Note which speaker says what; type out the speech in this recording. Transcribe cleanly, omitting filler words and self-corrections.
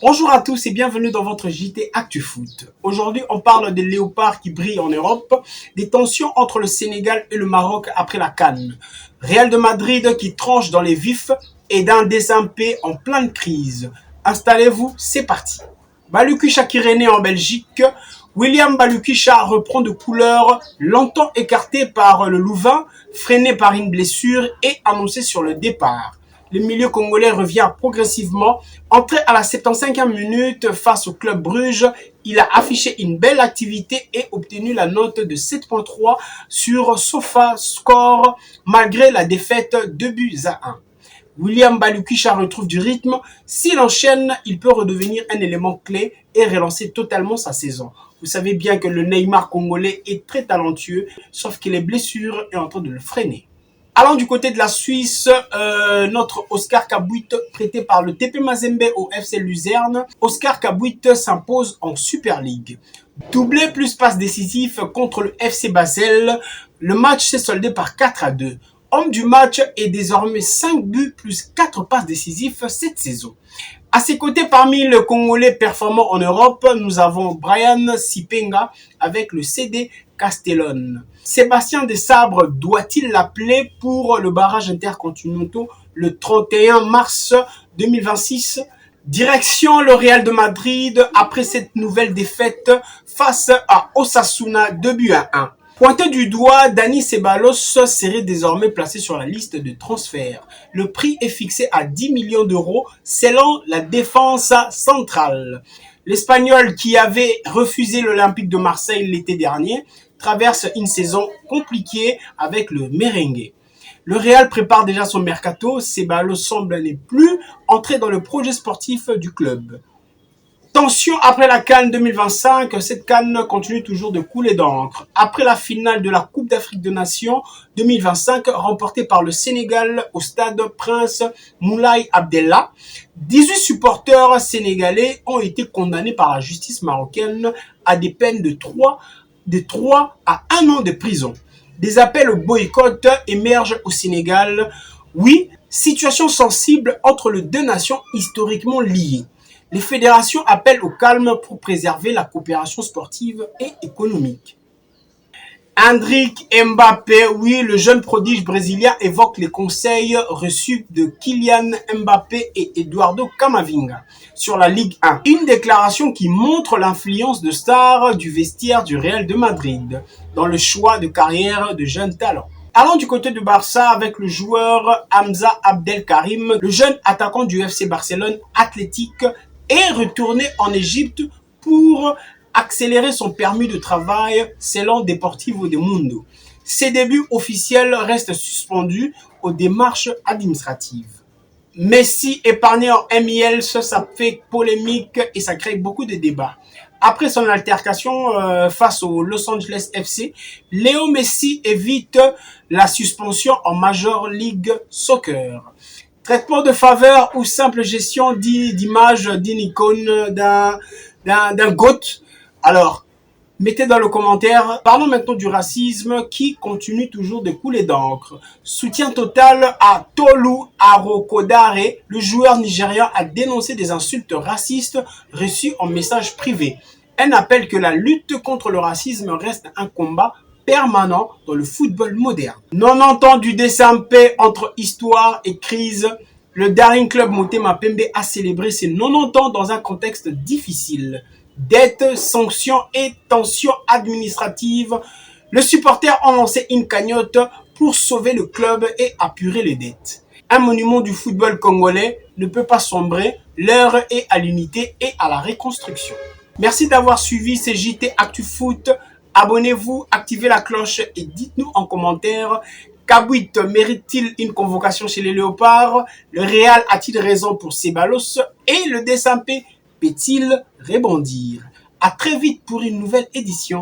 Speaker 1: Bonjour à tous et bienvenue dans votre JT Actu Foot. Aujourd'hui, on parle des léopards qui brillent en Europe, des tensions entre le Sénégal et le Maroc après la CAN, Real de Madrid qui tranche dans les vifs et d'un désimpé en pleine crise. Installez-vous, c'est parti. Balukisha qui renaît en Belgique. William Balukisha reprend de couleur, longtemps écarté par le Louvain, freiné par une blessure et annoncé sur le départ. Le milieu congolais revient progressivement. Entré à la 75e minute face au club Bruges, il a affiché une belle activité et obtenu la note de 7.3 sur SofaScore malgré la défaite 2-1. William Balukisha retrouve du rythme. S'il enchaîne, il peut redevenir un élément clé et relancer totalement sa saison. Vous savez bien que le Neymar congolais est très talentueux, sauf que les blessures sont en train de le freiner. Allons du côté de la Suisse, notre Oscar Kabouit, prêté par le TP Mazembe au FC Luzerne. Oscar Kabouit s'impose en Super League. Doublé plus passe décisif contre le FC Basel. Le match s'est soldé par 4-2. Homme du match est désormais 5 buts plus 4 passes décisives cette saison. À ses côtés, parmi les Congolais performants en Europe, nous avons Brian Sipenga avec le CD Castellón. Sébastien Desabre doit-il l'appeler pour le barrage intercontinental le 31 mars 2026? Direction le Real de Madrid après cette nouvelle défaite face à Osasuna 2-1. Pointé du doigt, Dani Ceballos serait désormais placé sur la liste de transfert. Le prix est fixé à 10 millions d'euros selon la défense centrale. L'Espagnol qui avait refusé l'Olympique de Marseille l'été dernier traverse une saison compliquée avec le merengue. Le Real prépare déjà son mercato, Ceballos semble ne plus entrer dans le projet sportif du club. Tension après la CAN 2025, cette CAN continue toujours de couler d'encre. Après la finale de la Coupe d'Afrique des Nations 2025 remportée par le Sénégal au stade Prince Moulay Abdellah, 18 supporters sénégalais ont été condamnés par la justice marocaine à des peines de 3 à 1 an de prison. Des appels au boycott émergent au Sénégal. Oui, situation sensible entre les deux nations historiquement liées. Les fédérations appellent au calme pour préserver la coopération sportive et économique. Hendrik Mbappé, oui, le jeune prodige brésilien évoque les conseils reçus de Kylian Mbappé et Eduardo Camavinga sur la Ligue 1. Une déclaration qui montre l'influence de stars du vestiaire du Real de Madrid dans le choix de carrière de jeunes talents. Allons du côté de Barça avec le joueur Hamza Abdelkarim, le jeune attaquant du FC Barcelone Athletic, est retourné en Égypte pour accélérer son permis de travail selon Deportivo de Mundo. Ses débuts officiels restent suspendus aux démarches administratives. Messi épargné en MLS, ça fait polémique et ça crée beaucoup de débats. Après son altercation face au Los Angeles FC, Léo Messi évite la suspension en Major League Soccer. Traitement de faveur ou simple gestion d'image d'une icône, d'un GOAT. Alors, mettez dans le commentaire. Parlons maintenant du racisme qui continue toujours de couler d'encre. Soutien total à Tolu Arokodare. Le joueur nigérian a dénoncé des insultes racistes reçues en message privé. Elle appelle que la lutte contre le racisme reste un combat permanent dans le football moderne. 90 ans du désimpé entre histoire et crise. Le Daring Club Motema Pembe a célébré ses 90 ans dans un contexte difficile. Dettes, sanctions et tensions administratives. Les supporters ont lancé une cagnotte pour sauver le club et apurer les dettes. Un monument du football congolais ne peut pas sombrer. L'heure est à l'unité et à la reconstruction. Merci d'avoir suivi ces JT Actu Foot. Abonnez-vous, activez la cloche et dites-nous en commentaire, Kabouit mérite-t-il une convocation chez les Léopards? Le Real a-t-il raison pour Ceballos? Et le Desampé peut-il rebondir? À très vite pour une nouvelle édition.